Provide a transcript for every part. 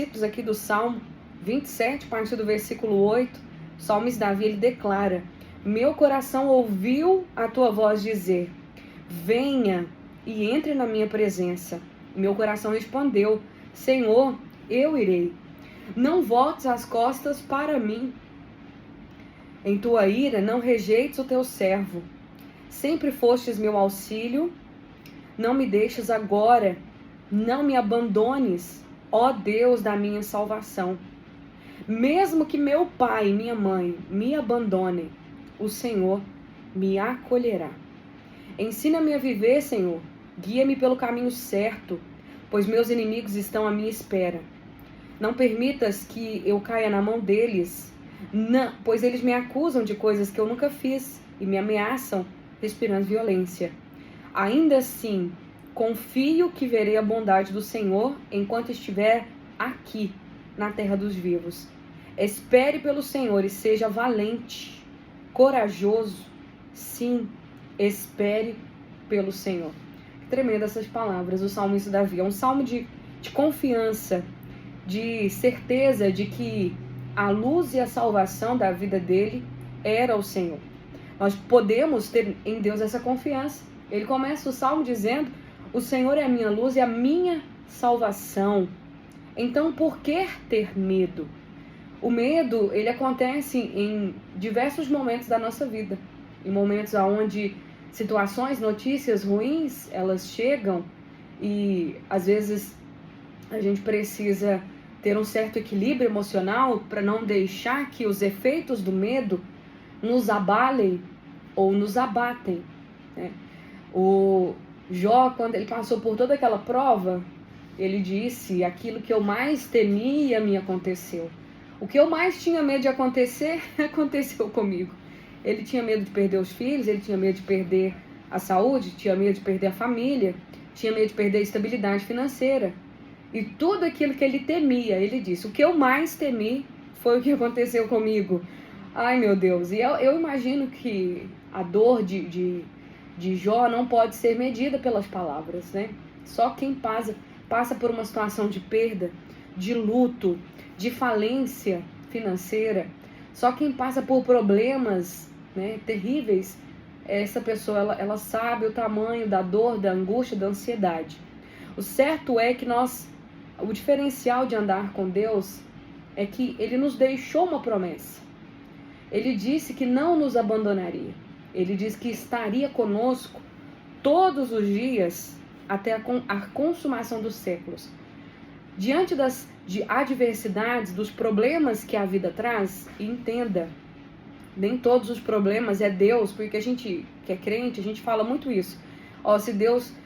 versículos aqui do Salmo 27, a partir do versículo 8, o salmista Davi, ele declara: meu coração ouviu a tua voz dizer, venha e entre na minha presença. Meu coração respondeu, Senhor, eu irei. Não voltes as costas para mim. Em tua ira não rejeites o teu servo. Sempre fostes meu auxílio, não me deixes agora, não me abandones, ó Deus da minha salvação. Mesmo que meu pai e minha mãe me abandonem, o Senhor me acolherá. Ensina-me a viver, Senhor, guia-me pelo caminho certo, pois meus inimigos estão à minha espera. Não permitas que eu caia na mão deles, não, pois eles me acusam de coisas que eu nunca fiz e me ameaçam, respirando violência. Ainda assim, confio que verei a bondade do Senhor enquanto estiver aqui, na terra dos vivos. Espere pelo Senhor e seja valente, corajoso. Sim, espere pelo Senhor. Tremendo essas palavras do salmista Davi. É um salmo de confiança, de certeza de que a luz e a salvação da vida dele era o Senhor. Nós podemos ter em Deus essa confiança. Ele começa o salmo dizendo, o Senhor é a minha luz e a minha salvação. Então, por que ter medo? O medo, ele acontece em diversos momentos da nossa vida. Em momentos onde situações, notícias ruins, elas chegam e às vezes a gente precisa ter um certo equilíbrio emocional para não deixar que os efeitos do medo nos abalem ou nos abatem, né? O Jó, quando ele passou por toda aquela prova, ele disse, aquilo que eu mais temia me aconteceu. O que eu mais tinha medo de acontecer, aconteceu comigo. Ele tinha medo de perder os filhos, ele tinha medo de perder a saúde, tinha medo de perder a família, tinha medo de perder a estabilidade financeira. E tudo aquilo que ele temia, ele disse, o que eu mais temi foi o que aconteceu comigo. Ai, meu Deus, e eu imagino que a dor de Jó não pode ser medida pelas palavras, né? Só quem passa por uma situação de perda, de luto, de falência financeira, só quem passa por problemas, né, terríveis, essa pessoa, ela sabe o tamanho da dor, da angústia, da ansiedade. O certo é que o diferencial de andar com Deus é que Ele nos deixou uma promessa. Ele disse que não nos abandonaria. Ele disse que estaria conosco todos os dias até a consumação dos séculos. Diante de adversidades, dos problemas que a vida traz, entenda, nem todos os problemas é Deus, porque a gente que é crente, a gente fala muito isso.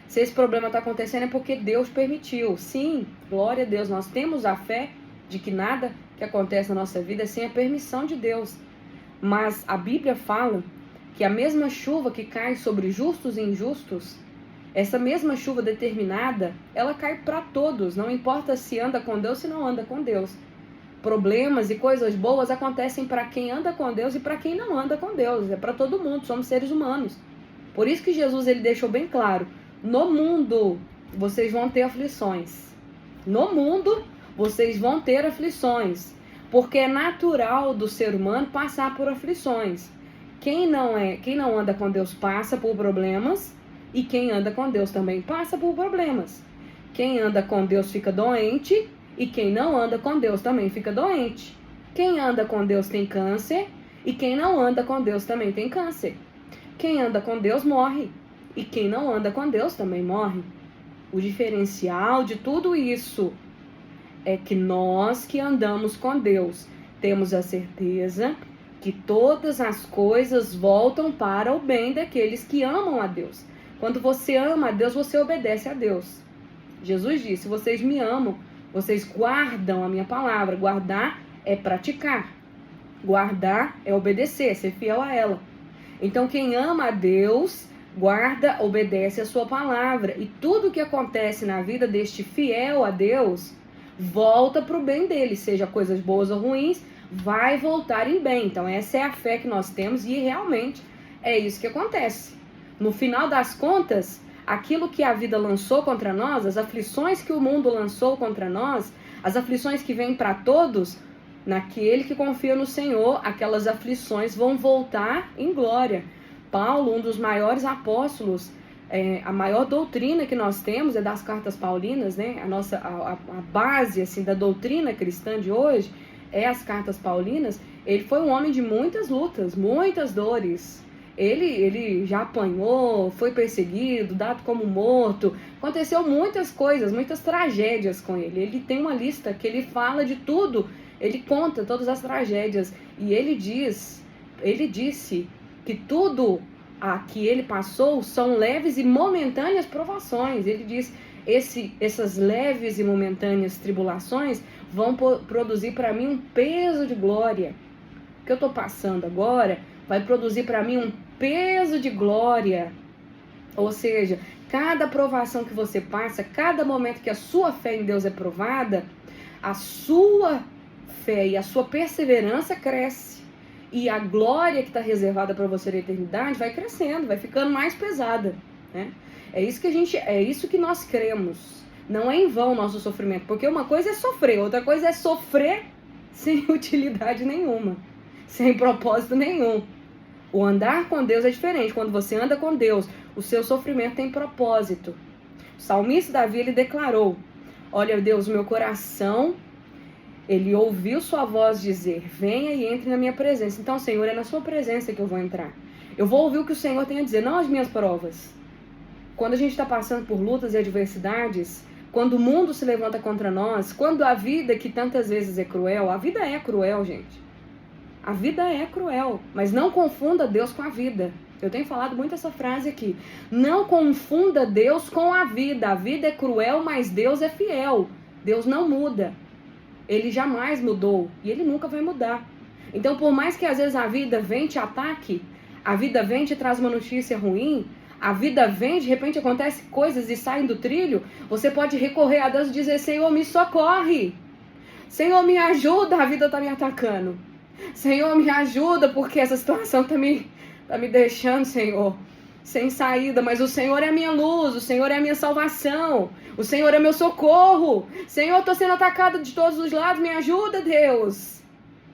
Se esse problema está acontecendo é porque Deus permitiu. Sim, glória a Deus, nós temos a fé de que nada que acontece na nossa vida é sem a permissão de Deus. Mas a Bíblia fala que a mesma chuva que cai sobre justos e injustos, essa mesma chuva determinada, ela cai para todos, não importa se anda com Deus, se não anda com Deus. Problemas e coisas boas acontecem para quem anda com Deus e para quem não anda com Deus, é para todo mundo, somos seres humanos. Por isso que Jesus, ele deixou bem claro, no mundo vocês vão ter aflições. No mundo vocês vão ter aflições, porque é natural do ser humano passar por aflições. Quem não anda com Deus passa por problemas, e quem anda com Deus também passa por problemas. Quem anda com Deus fica doente, e quem não anda com Deus também fica doente. Quem anda com Deus tem câncer, e quem não anda com Deus também tem câncer. Quem anda com Deus morre, e quem não anda com Deus também morre. O diferencial de tudo isso é que nós que andamos com Deus temos a certeza que todas as coisas voltam para o bem daqueles que amam a Deus. Quando você ama a Deus, você obedece a Deus. Jesus disse, vocês me amam, vocês guardam a minha palavra. Guardar é praticar. Guardar é obedecer, ser fiel a ela. Então quem ama a Deus, guarda, obedece a sua palavra. E tudo que acontece na vida deste fiel a Deus, volta para o bem dele. Seja coisas boas ou ruins, vai voltar em bem. Então essa é a fé que nós temos e realmente é isso que acontece. No final das contas, aquilo que a vida lançou contra nós, as aflições que o mundo lançou contra nós, As aflições que vêm para todos, naquele que confia no Senhor, aquelas aflições vão voltar em glória. Paulo, um dos maiores apóstolos, a maior doutrina que nós temos é das cartas paulinas, né? A base assim, da doutrina cristã de hoje é as cartas paulinas. Ele foi um homem de muitas lutas, muitas dores. Ele já apanhou, foi perseguido, dado como morto. Aconteceu muitas coisas, muitas tragédias com ele. Ele tem uma lista que ele fala de tudo. Ele conta todas as tragédias. E ele disse que tudo a que ele passou são leves e momentâneas provações. Ele diz, essas leves e momentâneas tribulações vão produzir para mim um peso de glória. O que eu estou passando agora vai produzir para mim um peso de glória. Ou seja, cada provação que você passa, cada momento que a sua fé em Deus é provada, a sua fé e a sua perseverança cresce. E a glória que está reservada para você na eternidade vai crescendo, vai ficando mais pesada, né? É isso que nós cremos. Não é em vão o nosso sofrimento, porque uma coisa é sofrer, outra coisa é sofrer sem utilidade nenhuma, sem propósito nenhum. O andar com Deus é diferente. Quando você anda com Deus, o seu sofrimento tem propósito. O salmista Davi, ele declarou: olha, Deus, meu coração, ele ouviu sua voz dizer, venha e entre na minha presença. Então, Senhor, é na sua presença que eu vou entrar. Eu vou ouvir o que o Senhor tem a dizer, não as minhas provas. Quando a gente está passando por lutas e adversidades, quando o mundo se levanta contra nós, quando a vida, que tantas vezes é cruel, a vida é cruel, gente. A vida é cruel, mas não confunda Deus com a vida. Eu tenho falado muito essa frase aqui. Não confunda Deus com a vida. A vida é cruel, mas Deus é fiel. Deus não muda. Ele jamais mudou e ele nunca vai mudar. Então, por mais que às vezes a vida vem te ataque, a vida vem te traz uma notícia ruim, a vida vem, de repente acontece coisas e saem do trilho, você pode recorrer a Deus e dizer, Senhor, me socorre. Senhor, me ajuda, a vida está me atacando. Senhor, me ajuda, porque essa situação está me deixando, Senhor, sem saída. Mas o Senhor é a minha luz, o Senhor é a minha salvação, o Senhor é meu socorro. Senhor, estou sendo atacada de todos os lados, me ajuda, Deus.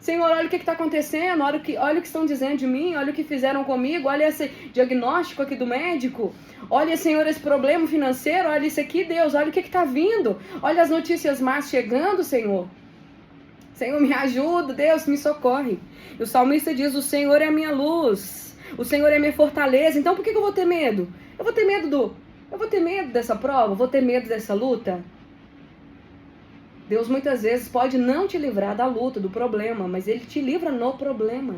Senhor, olha o que está acontecendo, olha o que estão dizendo de mim, olha o que fizeram comigo, olha esse diagnóstico aqui do médico, olha, Senhor, esse problema financeiro, olha isso aqui, Deus, olha o que está vindo, olha as notícias más chegando, Senhor. Senhor, me ajuda, Deus, me socorre. E o salmista diz, o Senhor é a minha luz, o Senhor é a minha fortaleza. Então por que eu vou ter medo? Eu vou ter medo dessa prova, eu vou ter medo dessa luta. Deus muitas vezes pode não te livrar da luta, do problema, mas Ele te livra no problema.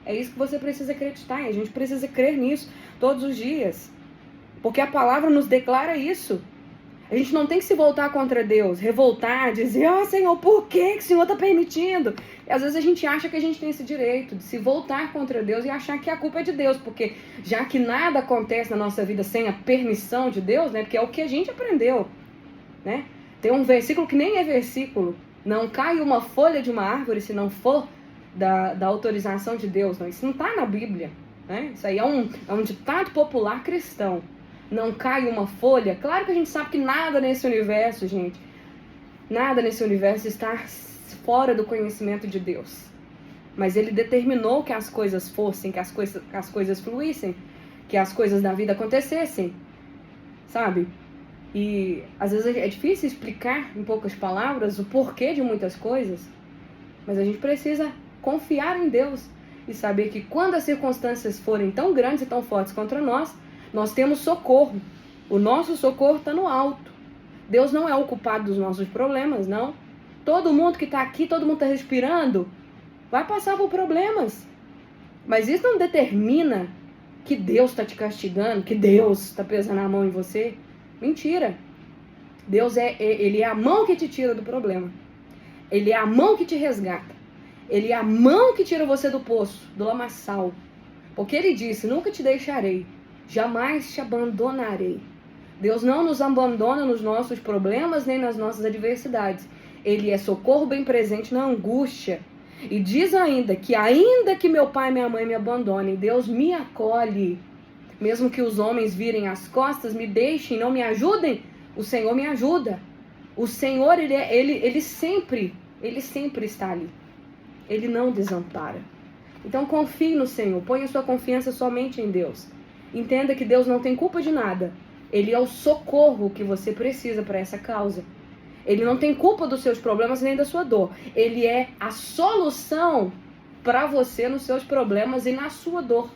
É isso que você precisa acreditar, e a gente precisa crer nisso todos os dias. Porque a palavra nos declara isso. A gente não tem que se voltar contra Deus, revoltar, dizer, Senhor, por que o Senhor está permitindo? E às vezes a gente acha que a gente tem esse direito de se voltar contra Deus e achar que a culpa é de Deus, porque já que nada acontece na nossa vida sem a permissão de Deus, né? Porque é o que a gente aprendeu, né? Tem um versículo que nem é versículo, não cai uma folha de uma árvore se não for da autorização de Deus, não. Isso não está na Bíblia, né? Isso aí é um ditado popular cristão. Não cai uma folha. Claro que a gente sabe que nada nesse universo, gente, nada nesse universo está fora do conhecimento de Deus. Mas Ele determinou que as coisas fossem, que as coisas fluíssem, que as coisas da vida acontecessem, sabe? E às vezes é difícil explicar em poucas palavras o porquê de muitas coisas, mas a gente precisa confiar em Deus e saber que quando as circunstâncias forem tão grandes e tão fortes contra nós, nós temos socorro. O nosso socorro está no alto. Deus não é o culpado dos nossos problemas, não. Todo mundo que está aqui, todo mundo está respirando, vai passar por problemas. Mas isso não determina que Deus está te castigando, que Deus está pesando a mão em você. Mentira. Deus Ele é a mão que te tira do problema. Ele é a mão que te resgata. Ele é a mão que tira você do poço, do lamaçal. Porque Ele disse, nunca te deixarei. Jamais te abandonarei. Deus não nos abandona nos nossos problemas nem nas nossas adversidades. Ele é socorro bem presente na angústia. E diz ainda que meu pai e minha mãe me abandonem, Deus me acolhe. Mesmo que os homens virem as costas, me deixem, não me ajudem, o Senhor me ajuda. O Senhor, ele sempre está ali. Ele não desampara. Então confie no Senhor, ponha sua confiança somente em Deus. Entenda que Deus não tem culpa de nada. Ele é o socorro que você precisa para essa causa. Ele não tem culpa dos seus problemas nem da sua dor. Ele é a solução para você nos seus problemas e na sua dor.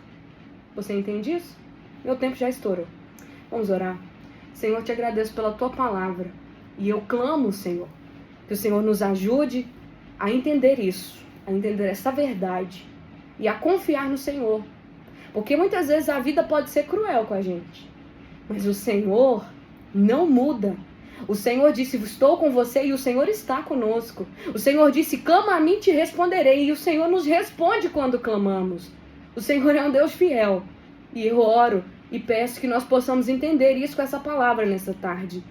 Você entende isso? Meu tempo já estourou. Vamos orar. Senhor, te agradeço pela tua palavra. E eu clamo, Senhor, que o Senhor nos ajude a entender isso, a entender essa verdade e a confiar no Senhor. Porque muitas vezes a vida pode ser cruel com a gente, mas o Senhor não muda. O Senhor disse, estou com você, e o Senhor está conosco. O Senhor disse, clama a mim, te responderei. E o Senhor nos responde quando clamamos. O Senhor é um Deus fiel. E eu oro e peço que nós possamos entender isso com essa palavra nessa tarde.